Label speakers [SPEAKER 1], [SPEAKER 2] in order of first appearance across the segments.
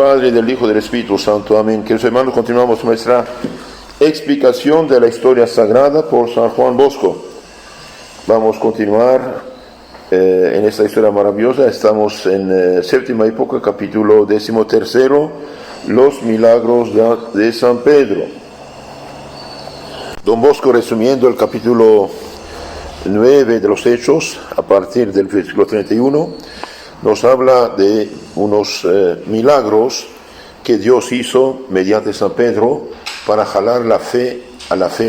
[SPEAKER 1] Padre, del Hijo y del Espíritu Santo. Amén. Queridos hermanos, continuamos nuestra explicación de la historia sagrada por San Juan Bosco. Vamos a continuar en esta historia maravillosa. Estamos en séptima época, capítulo 13, los milagros de San Pedro. Don Bosco, resumiendo el capítulo 9 de los Hechos, a partir del versículo 31, nos habla de unos milagros que Dios hizo mediante San Pedro para jalar a la fe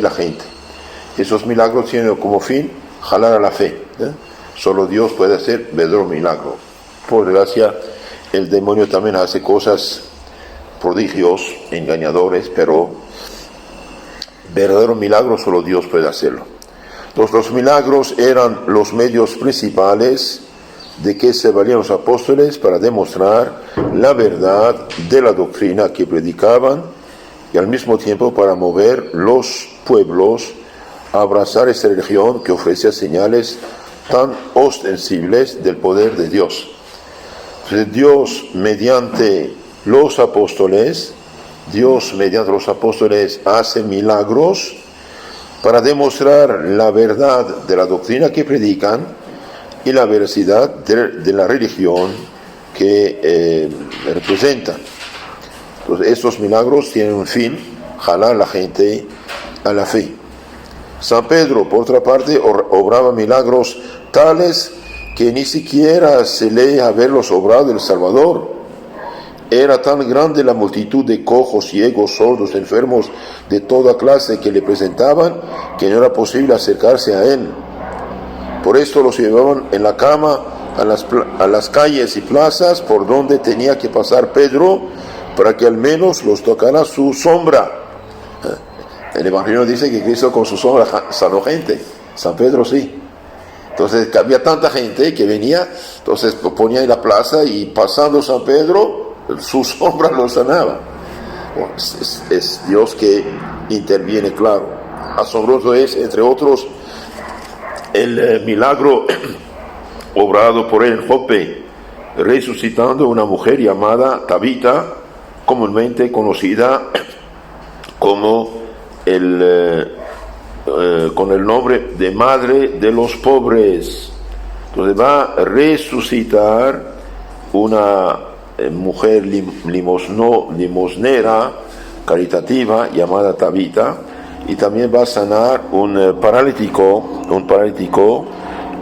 [SPEAKER 1] la gente. Esos milagros tienen como fin jalar a la fe. Solo Dios puede hacer verdadero milagro. Por desgracia, el demonio también hace cosas prodigios, engañadores, pero verdadero milagro solo Dios puede hacerlo. Entonces, los milagros eran los medios principales de que se valían los apóstoles para demostrar la verdad de la doctrina que predicaban y al mismo tiempo para mover los pueblos a abrazar esta religión que ofrecía señales tan ostensibles del poder de Dios. Entonces, Dios mediante los apóstoles hace milagros para demostrar la verdad de la doctrina que predican y la veracidad de la religión que representan. Entonces, estos milagros tienen un fin: jalar a la gente a la fe. San Pedro, por otra parte, obraba milagros tales que ni siquiera se lee haberlos obrado el Salvador. Era tan grande la multitud de cojos, ciegos, sordos, enfermos de toda clase que le presentaban, que no era posible acercarse a él. Por esto los llevaban en la cama a las calles y plazas por donde tenía que pasar Pedro, para que al menos los tocara su sombra. El Evangelio dice que Cristo con su sombra sanó gente. San Pedro sí. Entonces había tanta gente que venía, entonces ponía en la plaza y pasando San Pedro, su sombra lo sanaba. Bueno, es Dios que interviene, claro. Asombroso es, entre otros, el milagro obrado por él en Jope, resucitando una mujer llamada Tabita, comúnmente conocida como con el nombre de Madre de los Pobres. Entonces va a resucitar una mujer limosnera caritativa llamada Tabita, y también va a sanar un paralítico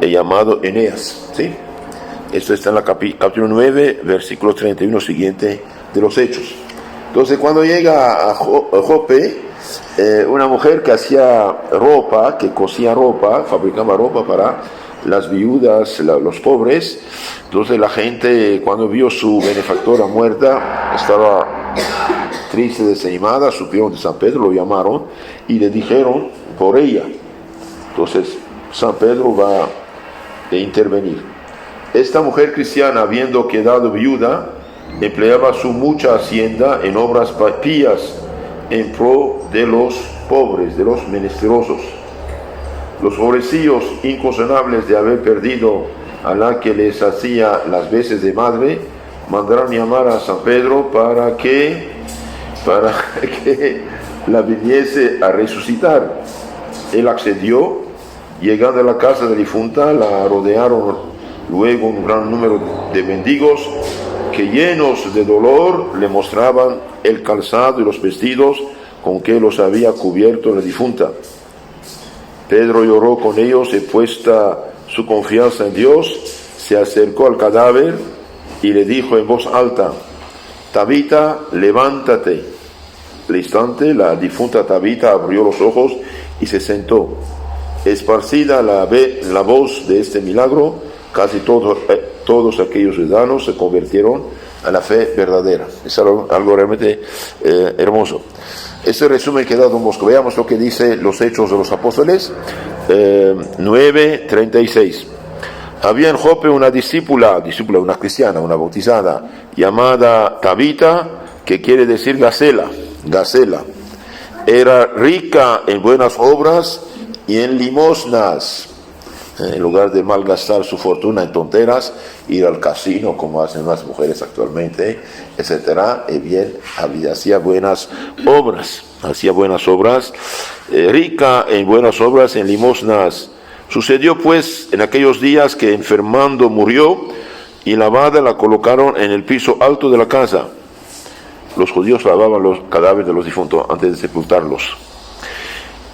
[SPEAKER 1] llamado Eneas, ¿sí? Esto está en la capítulo 9, versículo 31 siguiente de los Hechos. Entonces, cuando llega a Jope, una mujer que hacía ropa, que cosía ropa, fabricaba ropa para las viudas, los pobres. Entonces la gente, cuando vio su benefactora muerta, estaba triste, desanimada, supieron de San Pedro, lo llamaron y le dijeron por ella. Entonces San Pedro va a intervenir. Esta mujer cristiana, habiendo quedado viuda, empleaba su mucha hacienda en obras pías en pro de los pobres, de los menesterosos. Los pobrecillos, inconsonables de haber perdido a la que les hacía las veces de madre, mandaron llamar a San Pedro para que la viniese a resucitar. Él accedió. Llegando a la casa de la difunta, la rodearon luego un gran número de mendigos que, llenos de dolor, le mostraban el calzado y los vestidos con que los había cubierto la difunta. Pedro lloró con ellos y, puesta su confianza en Dios, se acercó al cadáver y le dijo en voz alta: Tabita, levántate. Al instante, la difunta Tabita abrió los ojos y se sentó. Esparcida la voz de este milagro, casi todos aquellos ciudadanos se convirtieron a la fe verdadera. Es algo realmente hermoso. Este resumen que da Don Bosco. Veamos lo que dice los Hechos de los Apóstoles 9:36. Había en Jope una discípula, una cristiana, una bautizada, llamada Tabita, que quiere decir Gacela. Era rica en buenas obras y en limosnas. En lugar de malgastar su fortuna en tonteras, ir al casino como hacen las mujeres actualmente, etcétera, bien, hacía buenas obras, rica en buenas obras, en limosnas. Sucedió pues en aquellos días que enfermando murió, y lavada la colocaron en el piso alto de la casa. Los judíos lavaban los cadáveres de los difuntos antes de sepultarlos.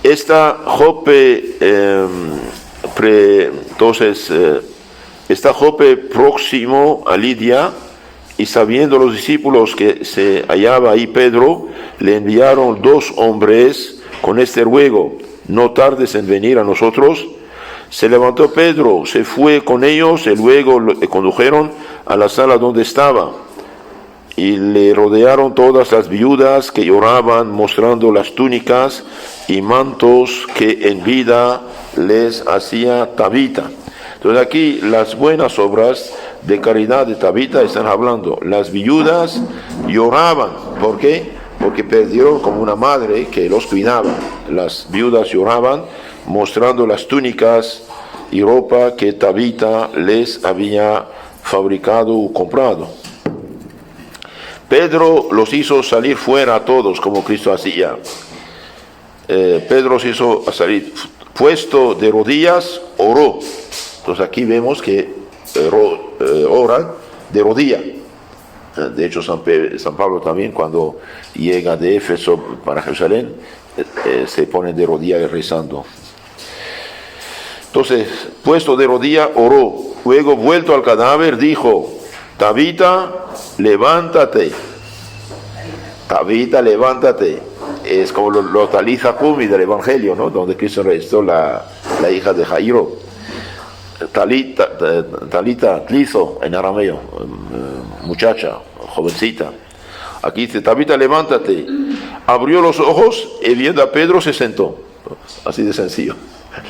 [SPEAKER 1] Esta Jope, está Jope próximo a Lidia, y sabiendo los discípulos que se hallaba ahí Pedro, le enviaron 2 hombres con este ruego: no tardes en venir a nosotros. Se levantó Pedro, se fue con ellos, y luego le condujeron a la sala donde estaba, y le rodearon todas las viudas que lloraban, mostrando las túnicas y mantos que en vida les hacía Tabita. Entonces aquí las buenas obras de caridad de Tabita están hablando. Las viudas lloraban. ¿Por qué? Porque perdieron como una madre que los cuidaba. Las viudas lloraban, mostrando las túnicas y ropa que Tabita les había fabricado o comprado. Pedro los hizo salir fuera a todos, como Cristo hacía. Pedro los hizo salir, puesto de rodillas, oró. Entonces aquí vemos que oran de rodilla. De hecho, San Pablo también, cuando llega de Éfeso para Jerusalén, se pone de rodillas rezando. Entonces, puesto de rodilla, oró. Luego, vuelto al cadáver, dijo: Tabita, levántate. Tabita, levántate. Es como lo taliza Kumi del Evangelio, ¿no? Donde Cristo resucitó la hija de Jairo. Talita, tlizo, en arameo, muchacha, jovencita. Aquí dice: Tabita, levántate. Abrió los ojos y viendo a Pedro se sentó. Así de sencillo.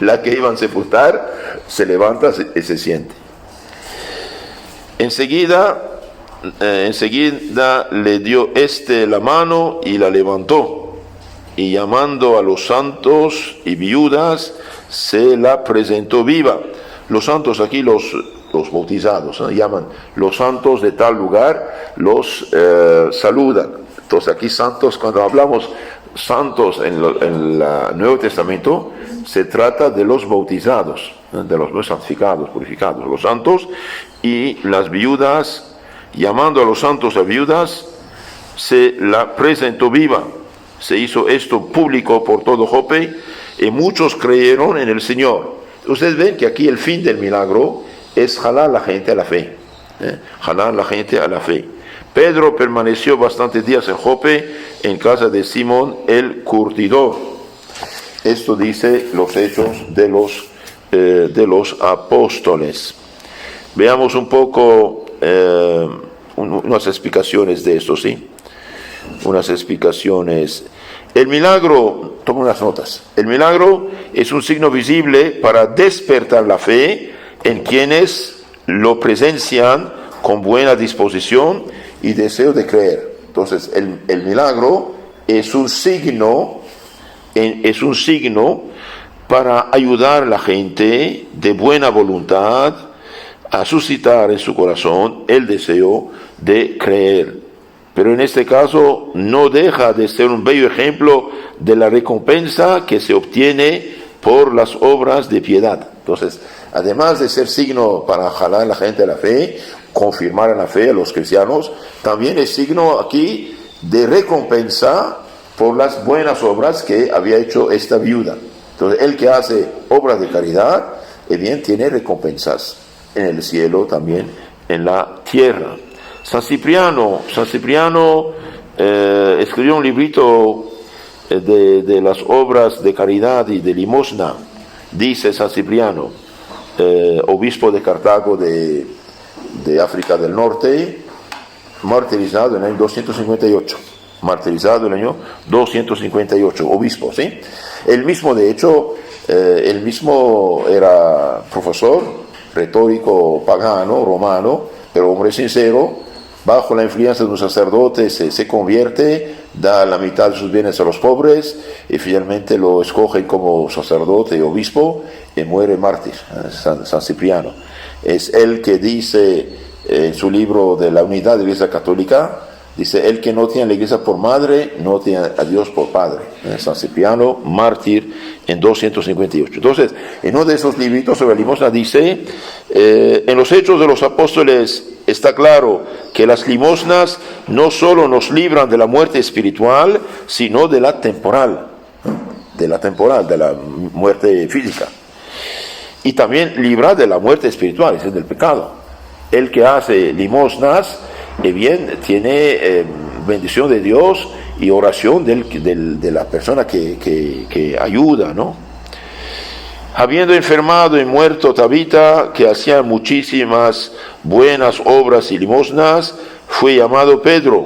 [SPEAKER 1] La que iban a sepultar se levanta y se siente. Enseguida le dio la mano y la levantó, y llamando a los santos y viudas se la presentó viva. Los santos aquí, los bautizados, ¿no? Llaman los santos de tal lugar, los saludan. Entonces aquí santos, cuando hablamos santos en el Nuevo Testamento, se trata de los bautizados, de los no santificados, purificados. Los santos y las viudas, llamando a los santos y viudas, se la presentó viva. Se hizo esto público por todo Jope, y muchos creyeron en el Señor. Ustedes ven que aquí el fin del milagro es jalar la gente a la fe. Jalar la gente a la fe. Pedro permaneció bastantes días en Jope, en casa de Simón el curtidor. Esto dice los Hechos de los Apóstoles. Veamos un poco unas explicaciones de esto, ¿sí? Unas explicaciones. El milagro, toma unas notas. El milagro es un signo visible para despertar la fe en quienes lo presencian con buena disposición y deseo de creer. Entonces, el milagro es un signo para ayudar a la gente de buena voluntad a suscitar en su corazón el deseo de creer. Pero en este caso no deja de ser un bello ejemplo de la recompensa que se obtiene por las obras de piedad. Entonces, además de ser signo para jalar a la gente a la fe, confirmar en la fe a los cristianos, también es signo aquí de recompensa por las buenas obras que había hecho esta viuda. Entonces, el que hace obras de caridad, bien, tiene recompensas en el cielo, también en la tierra. San Cipriano escribió un librito de las obras de caridad y de limosna. Dice San Cipriano, obispo de Cartago de África del Norte, martirizado en el año 258. Martirizado en el año 258, obispo, ¿sí? Él mismo, de hecho, era profesor, retórico pagano, romano, pero hombre sincero. Bajo la influencia de un sacerdote se convierte, da la mitad de sus bienes a los pobres y finalmente lo escogen como sacerdote y obispo y muere mártir, San Cipriano. Es él que dice en su libro de la unidad de la Iglesia Católica, dice: el que no tiene a la Iglesia por madre, no tiene a Dios por padre. San Cipriano, mártir, en 258. Entonces, en uno de esos libritos sobre la limosna dice: en los Hechos de los Apóstoles está claro que las limosnas no solo nos libran de la muerte espiritual, sino de la temporal, de la muerte física. Y también libra de la muerte espiritual, es del pecado. El que hace limosnas, bien, tiene bendición de Dios y oración de la persona que ayuda, ¿no? Habiendo enfermado y muerto Tabita, que hacía muchísimas buenas obras y limosnas, fue llamado Pedro,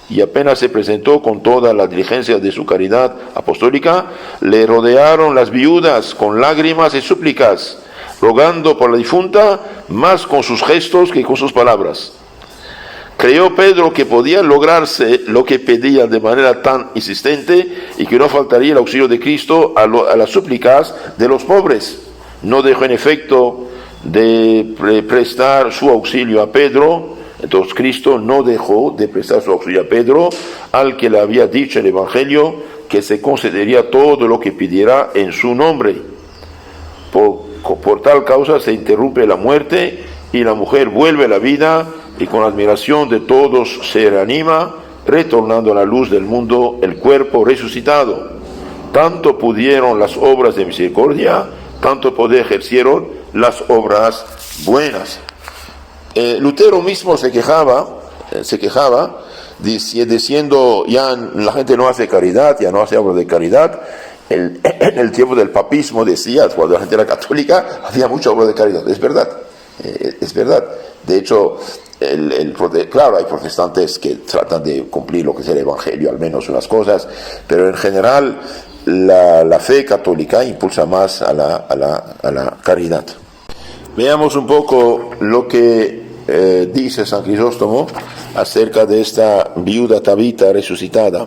[SPEAKER 1] y apenas se presentó con toda la diligencia de su caridad apostólica, le rodearon las viudas con lágrimas y súplicas, rogando por la difunta más con sus gestos que con sus palabras. Creyó Pedro que podía lograrse lo que pedían de manera tan insistente y que no faltaría el auxilio de Cristo a las súplicas de los pobres. No dejó en efecto de prestar su auxilio a Pedro. Entonces Cristo no dejó de prestar su auxilio a Pedro, al que le había dicho el Evangelio que se concedería todo lo que pidiera en su nombre. Por tal causa se interrumpe la muerte y la mujer vuelve a la vida, y con admiración de todos se reanima, retornando a la luz del mundo el cuerpo resucitado. Tanto pudieron las obras de misericordia, tanto poder ejercieron las obras buenas. Lutero mismo se quejaba diciendo: ya la gente no hace caridad, ya no hace obras de caridad. En el tiempo del papismo, decía, cuando la gente era católica, había mucha obra de caridad. Es verdad, es verdad. De hecho, claro, hay protestantes que tratan de cumplir lo que es el Evangelio, al menos unas cosas, pero en general la fe católica impulsa más a la caridad. Veamos un poco lo que dice San Crisóstomo acerca de esta viuda Tabita resucitada.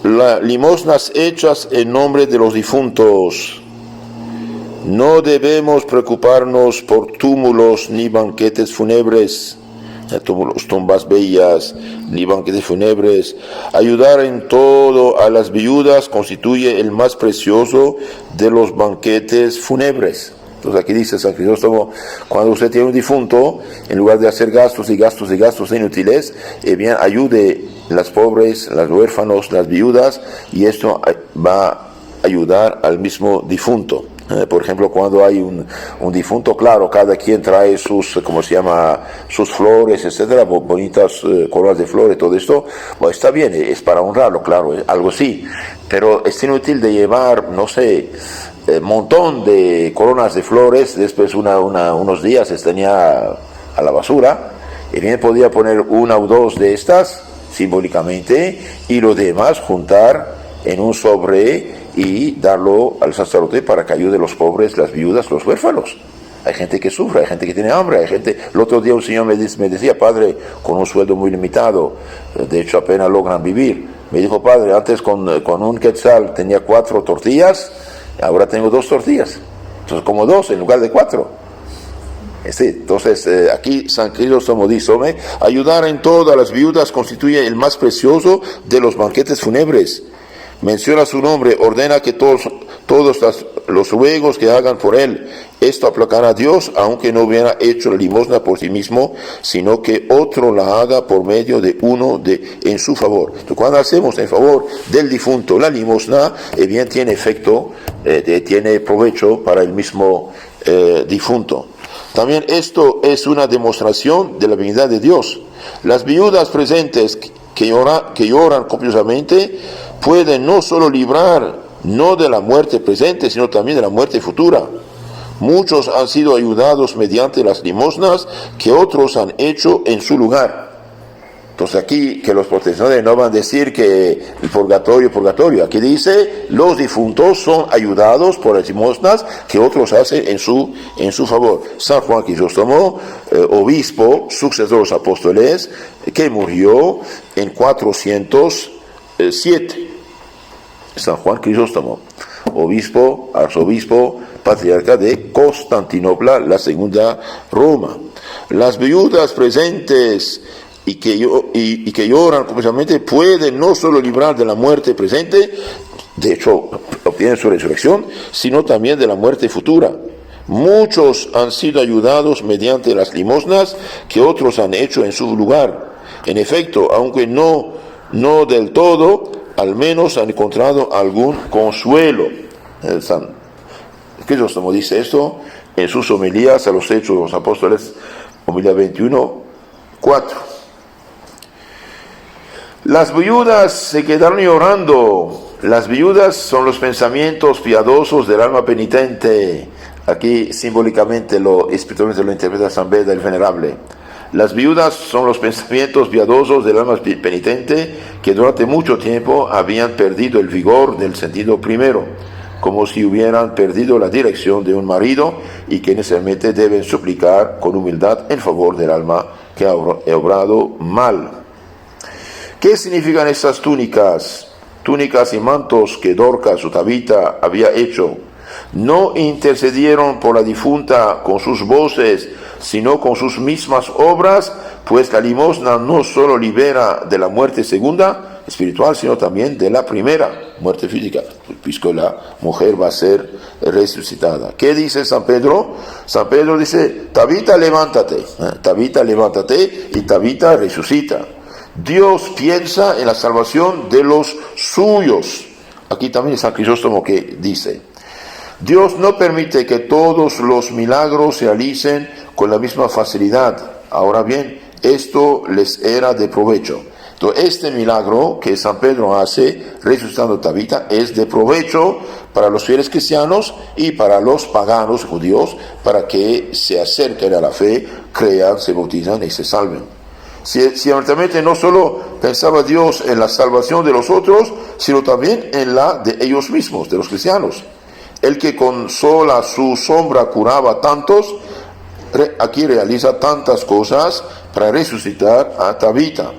[SPEAKER 1] Las limosnas hechas en nombre de los difuntos. No debemos preocuparnos por túmulos ni banquetes fúnebres, tumbas bellas ni banquetes fúnebres. Ayudar en todo a las viudas constituye el más precioso de los banquetes fúnebres. Entonces aquí dice San Crisóstomo: cuando usted tiene un difunto, en lugar de hacer gastos y gastos y gastos inútiles, bien, ayude a las pobres, las huérfanos, las viudas, y esto va a ayudar al mismo difunto. Por ejemplo, cuando hay un difunto, claro, cada quien trae sus, sus flores, etcétera, bonitas coronas de flores, todo esto, bueno, está bien, es para honrarlo, claro, algo sí, pero es inútil de llevar, no sé, montón de coronas de flores, después unos días se tenía a la basura, y bien podía poner una o dos de estas, simbólicamente, y lo demás juntar en un sobre y darlo al sacerdote para que ayude a los pobres, las viudas, los huérfanos. Hay gente que sufre, hay gente que tiene hambre, hay gente... El otro día un señor me decía: padre, con un sueldo muy limitado, de hecho apenas logran vivir, me dijo: padre, antes con un quetzal tenía 4 tortillas, ahora tengo 2 tortillas, entonces como 2 en lugar de 4. Entonces aquí San Crisóstomo dice: ayudar en todo a las viudas constituye el más precioso de los banquetes fúnebres. Menciona su nombre, ordena que todos los ruegos que hagan por él. Esto aplacará a Dios, aunque no hubiera hecho la limosna por sí mismo, sino que otro la haga por medio de uno en su favor. Entonces, cuando hacemos en favor del difunto la limosna, bien tiene efecto, tiene provecho para el mismo difunto. También esto es una demostración de la benignidad de Dios. Las viudas presentes que lloran copiosamente pueden no solo librar no de la muerte presente, sino también de la muerte futura. Muchos han sido ayudados mediante las limosnas que otros han hecho en su lugar. Entonces aquí que los protestantes no van a decir que el purgatorio. Aquí dice, los difuntos son ayudados por las limosnas que otros hacen en su favor. San Juan Crisóstomo, obispo, sucesor de los apóstoles, que murió en 407. San Juan Crisóstomo, obispo, arzobispo, patriarca de Constantinopla, la segunda Roma. Las viudas presentes y que lloran completamente pueden no solo librar de la muerte presente, de hecho obtienen su resurrección, sino también de la muerte futura. Muchos han sido ayudados mediante las limosnas que otros han hecho en su lugar. En efecto, aunque no del todo, al menos han encontrado algún consuelo. San Crisóstomo dice esto en sus homilías a los Hechos de los Apóstoles, homilía 21, 4. Las viudas se quedaron llorando. Las viudas son los pensamientos piadosos del alma penitente. Aquí simbólicamente, espiritualmente lo interpreta San Beda el Venerable. Las viudas son los pensamientos piadosos del alma penitente que durante mucho tiempo habían perdido el vigor del sentido primero, como si hubieran perdido la dirección de un marido y que necesariamente deben suplicar con humildad en favor del alma que ha obrado mal. ¿Qué significan estas túnicas y mantos que Dorcas o Tabita había hecho? No intercedieron por la difunta con sus voces, sino con sus mismas obras, pues la limosna no solo libera de la muerte segunda, espiritual, sino también de la primera, muerte física, puisque la mujer va a ser resucitada. ¿Qué dice San Pedro? San Pedro dice, Tabita, levántate, y Tabita resucita. Dios piensa en la salvación de los suyos. Aquí también San Crisóstomo que dice, Dios no permite que todos los milagros se realicen con la misma facilidad. Ahora bien, esto les era de provecho. Entonces, este milagro que San Pedro hace, resucitando a Tabita, es de provecho para los fieles cristianos y para los paganos judíos, para que se acerquen a la fe, crean, se bautizan y se salven. Ciertamente no solo pensaba Dios en la salvación de los otros, sino también en la de ellos mismos, de los cristianos. El que con sola su sombra curaba a tantos, aquí realiza tantas cosas para resucitar a Tabita.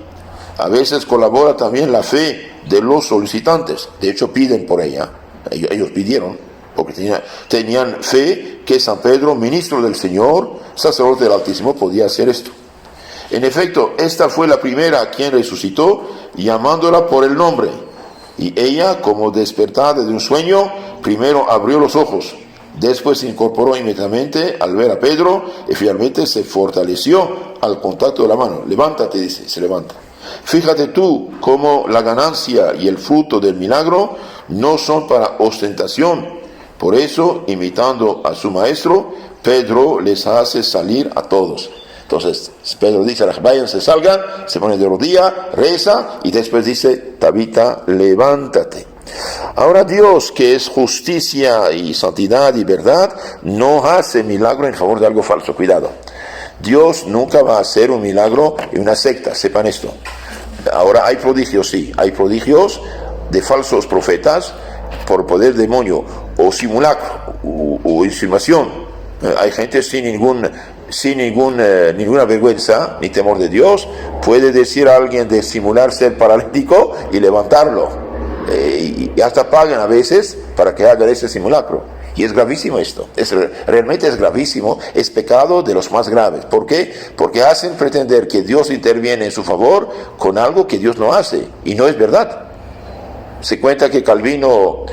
[SPEAKER 1] A veces colabora también la fe de los solicitantes. De hecho, piden por ella. Ellos pidieron, porque tenían fe que San Pedro, ministro del Señor, sacerdote del Altísimo, podía hacer esto. En efecto, esta fue la primera a quien resucitó, llamándola por el nombre. Y ella, como despertada de un sueño, primero abrió los ojos, después se incorporó inmediatamente al ver a Pedro y finalmente se fortaleció al contacto de la mano. Levántate, dice, se levanta. Fíjate tú cómo la ganancia y el fruto del milagro no son para ostentación. Por eso, imitando a su maestro, Pedro les hace salir a todos. Entonces Pedro dice, váyanse, salgan, se pone de rodillas, reza y después dice, Tabita, levántate. Ahora Dios, que es justicia y santidad y verdad, no hace milagro en favor de algo falso. Cuidado. Dios nunca va a hacer un milagro en una secta, sepan esto. Ahora hay prodigios, sí, hay prodigios de falsos profetas por poder demonio o simulacro o insinuación. Hay gente sin ninguna vergüenza ni temor de Dios, puede decir a alguien de simular ser paralítico y levantarlo, y hasta pagan a veces para que haga ese simulacro, y es gravísimo esto, realmente es gravísimo, es pecado de los más graves. ¿Por qué? Porque hacen pretender que Dios interviene en su favor con algo que Dios no hace, y no es verdad. Se cuenta que Calvino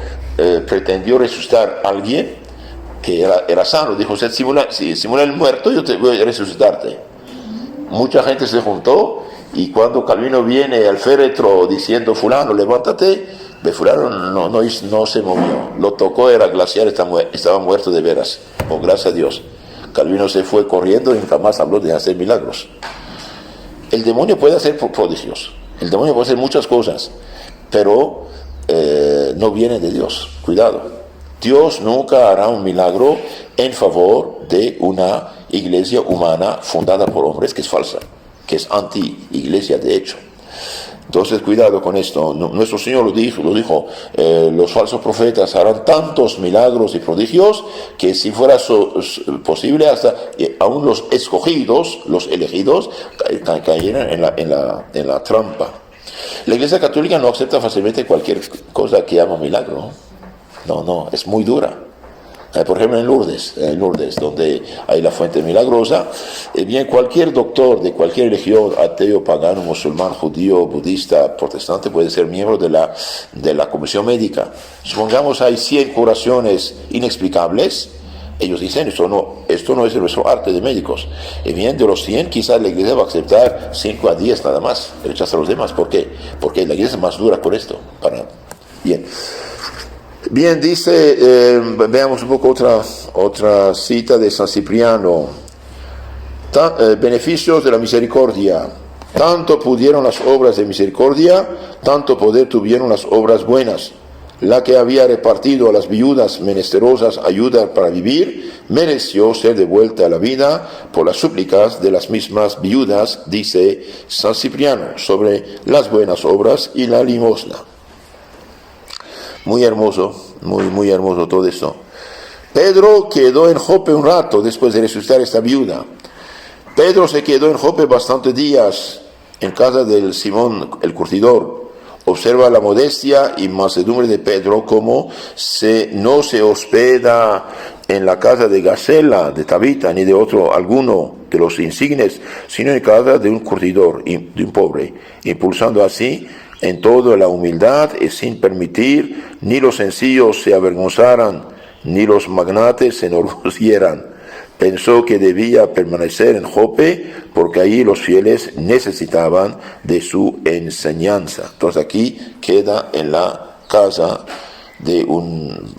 [SPEAKER 1] pretendió resucitar a alguien que era sano, dijo, si simula el muerto, yo te voy a resucitarte. Mucha gente se juntó, y cuando Calvino viene al féretro diciendo, fulano, levántate, de fulano no se movió, lo tocó, era glacial, estaba muerto de veras, oh, gracias a Dios. Calvino se fue corriendo y jamás habló de hacer milagros. El demonio puede hacer prodigios, el demonio puede hacer muchas cosas, pero no viene de Dios, cuidado. Dios nunca hará un milagro en favor de una iglesia humana fundada por hombres, que es falsa. que es anti-iglesia de hecho. Entonces, cuidado con esto. Nuestro Señor lo dijo, los falsos profetas harán tantos milagros y prodigios que si fuera posible, hasta aún los escogidos, los elegidos, cayeran en la trampa. La Iglesia Católica no acepta fácilmente cualquier cosa que llama milagro. No, es muy dura. Por ejemplo, en Lourdes, donde hay la fuente milagrosa, bien cualquier doctor de cualquier religión, ateo, pagano, musulmán, judío, budista, protestante, puede ser miembro de la comisión médica. Supongamos hay 100 curaciones inexplicables. Ellos dicen, esto no es nuestro arte de médicos. Y bien, de los 100, quizás la iglesia va a aceptar 5 a 10 nada más, rechaza a los demás. ¿Por qué? Porque la iglesia es más dura con esto. Bien, dice, veamos un poco otra cita de San Cipriano. Beneficios de la misericordia. Tanto pudieron las obras de misericordia, tanto poder tuvieron las obras buenas. La que había repartido a las viudas menesterosas ayuda para vivir, mereció ser devuelta a la vida por las súplicas de las mismas viudas, dice San Cipriano, sobre las buenas obras y la limosna. Muy hermoso, muy hermoso todo esto. Pedro quedó en Jope un rato después de resucitar esta viuda. Pedro se quedó en Jope bastantes días en casa del Simón el curtidor. Observa la modestia y mansedumbre de Pedro, como no se hospeda en la casa de Gacela, de Tabita, ni de alguno de los insignes, sino en casa de un curtidor, de un pobre, impulsando así en todo la humildad y sin permitir ni los sencillos se avergonzaran, ni los magnates se enorgullecieran. Pensó que debía permanecer en Jope porque allí los fieles necesitaban de su enseñanza. Entonces aquí queda en la casa de un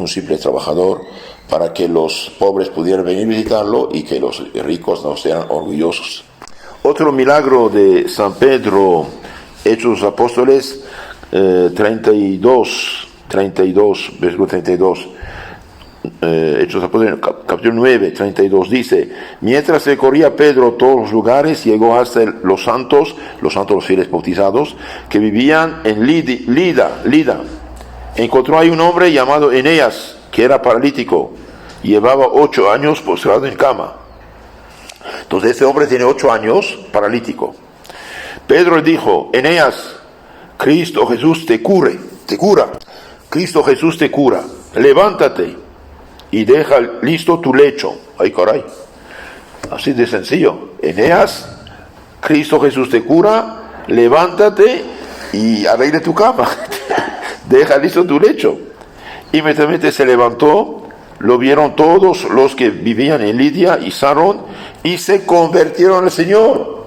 [SPEAKER 1] simple trabajador para que los pobres pudieran venir a visitarlo y que los ricos no sean orgullosos. Otro milagro de San Pedro, Hechos de los Apóstoles 32, versículo 32. Hechos de los Apóstoles, capítulo 9, 32, dice: mientras recorría Pedro todos los lugares, llegó hasta los santos, los fieles bautizados, que vivían en Lida. Encontró ahí un hombre llamado Eneas, que era paralítico, llevaba 8 años postrado en cama. Entonces este hombre tiene 8 años paralítico. Pedro le dijo: Eneas, Cristo Jesús te cura. Cristo Jesús te cura. Levántate y deja listo tu lecho. Ay, caray. Así de sencillo. Eneas, Cristo Jesús te cura. Levántate y arregle tu cama. Deja listo tu lecho. Inmediatamente se levantó. Lo vieron todos los que vivían en Lidia y Sarón y se convirtieron al Señor.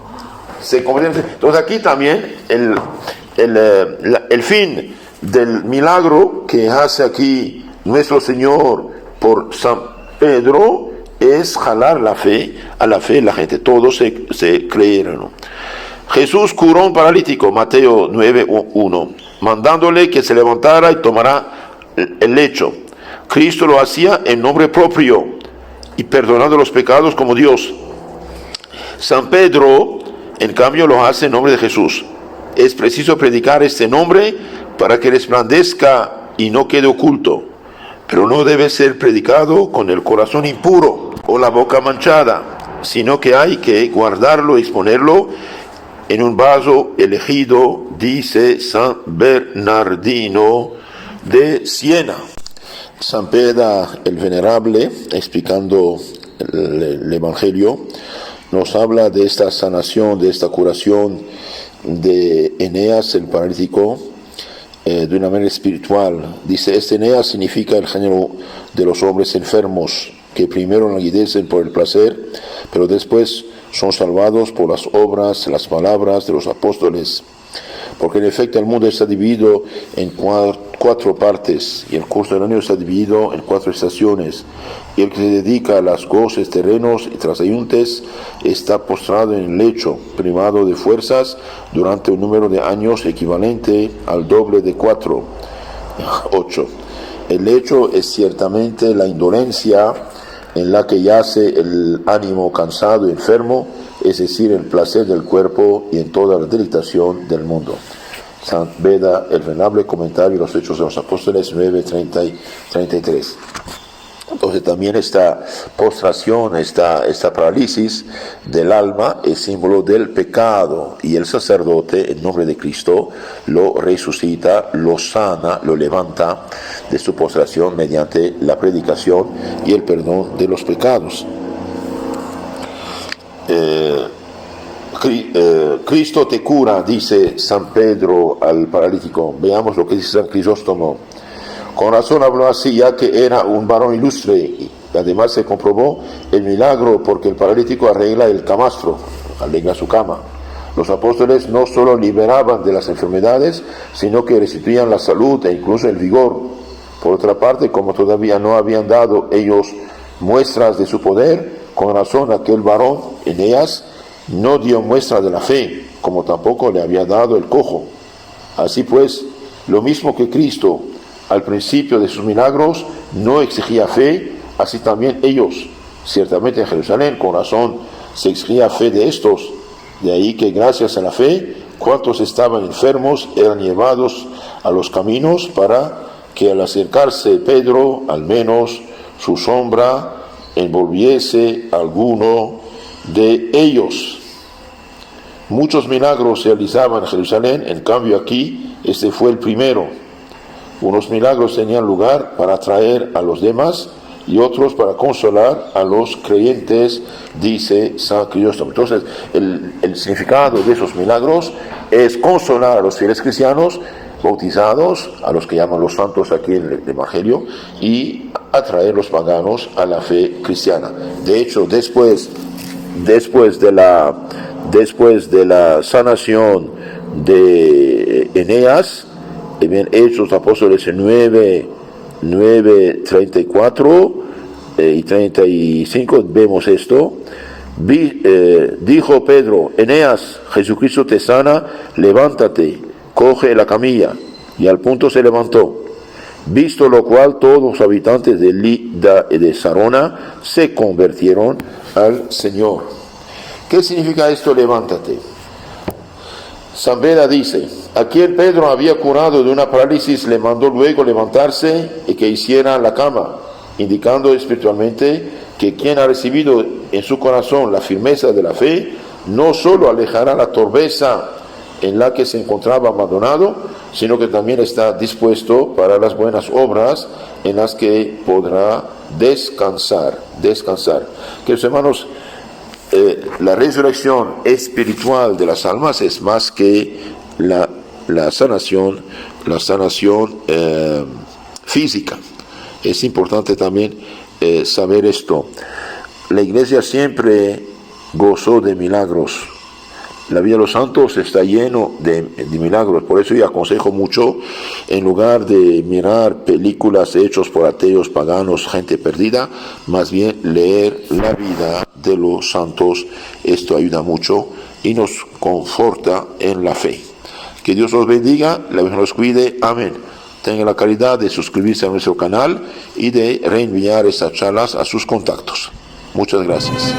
[SPEAKER 1] Entonces aquí también el fin del milagro que hace aquí nuestro Señor por San Pedro es jalar a la fe la gente. Todos se creyeron. Jesús curó a un paralítico, Mateo 9:1, mandándole que se levantara y tomara el lecho. Cristo lo hacía en nombre propio y perdonando los pecados como Dios. San Pedro, en cambio, lo hace en nombre de Jesús. Es preciso predicar este nombre para que resplandezca y no quede oculto, pero no debe ser predicado con el corazón impuro o la boca manchada, sino que hay que guardarlo y exponerlo en un vaso elegido, dice San Bernardino de Siena. San Pedro el Venerable, explicando el Evangelio, nos habla de esta sanación, de esta curación de Eneas el paralítico de una manera espiritual. Dice: este Eneas significa el género de los hombres enfermos que primero languidecen por el placer, pero después son salvados por las obras, las palabras de los apóstoles. Porque en efecto el mundo está dividido en 4 partes, y el curso del año está dividido en 4 estaciones, y el que se dedica a las goces terrenos y transeúntes está postrado en el lecho, privado de fuerzas durante un número de años equivalente al doble de 4, 8. El lecho es ciertamente la indolencia en la que yace el ánimo cansado y enfermo, es decir, el placer del cuerpo y en toda la deleitación del mundo. Sant Beda, el venerable comentario de los Hechos de los Apóstoles 9, 30 y 33. Entonces también esta postración, esta parálisis del alma es símbolo del pecado, y el sacerdote en nombre de Cristo lo resucita, lo sana, lo levanta de su postración mediante la predicación y el perdón de los pecados. Cristo te cura, dice San Pedro al paralítico. Veamos lo que dice San Crisóstomo. Con razón habló así, ya que era un varón ilustre, y además se comprobó el milagro porque el paralítico arregla el camastro, arregla su cama. Los apóstoles no solo liberaban de las enfermedades, sino que restituían la salud e incluso el vigor. Por otra parte, como todavía no habían dado ellos muestras de su poder, con razón aquel varón, Eneas, no dio muestra de la fe, como tampoco le había dado el cojo. Así pues, lo mismo que Cristo al principio de sus milagros no exigía fe, así también ellos, ciertamente en Jerusalén, con razón se exigía fe de estos. De ahí que gracias a la fe, cuantos estaban enfermos eran llevados a los caminos, para que al acercarse Pedro, al menos su sombra envolviese a alguno de ellos. Muchos milagros se realizaban en Jerusalén, en cambio aquí este fue el primero. Unos milagros tenían lugar para atraer a los demás y otros para consolar a los creyentes, dice San Crisóstomo. Entonces, el significado de esos milagros es consolar a los fieles cristianos bautizados, a los que llaman los santos aquí en el Evangelio, y atraer los paganos a la fe cristiana. De hecho, después de la sanación de Eneas, en Hechos Apóstoles 9, 34 y 35 vemos esto. Dijo Pedro: Eneas, Jesucristo te sana, levántate, coge la camilla. Y al punto se levantó. Visto lo cual, todos los habitantes de Lida y de Sarona se convirtieron al Señor. ¿Qué significa esto, levántate? San Beda dice: aquel Pedro había curado de una parálisis, le mandó luego levantarse y que hiciera la cama, indicando espiritualmente que quien ha recibido en su corazón la firmeza de la fe, no solo alejará la torpeza en la que se encontraba abandonado, sino que también está dispuesto para las buenas obras en las que podrá descansar. Queridos hermanos, la resurrección espiritual de las almas es más que la sanación física. Es importante también saber esto. La Iglesia siempre gozó de milagros. La vida de los santos está lleno de milagros. Por eso yo aconsejo mucho, en lugar de mirar películas hechas por ateos, paganos, gente perdida, más bien leer la vida de los santos. Esto ayuda mucho y nos conforta en la fe. Que Dios los bendiga, la Virgen los cuide. Amén. Tengan la caridad de suscribirse a nuestro canal y de reenviar estas charlas a sus contactos. Muchas gracias.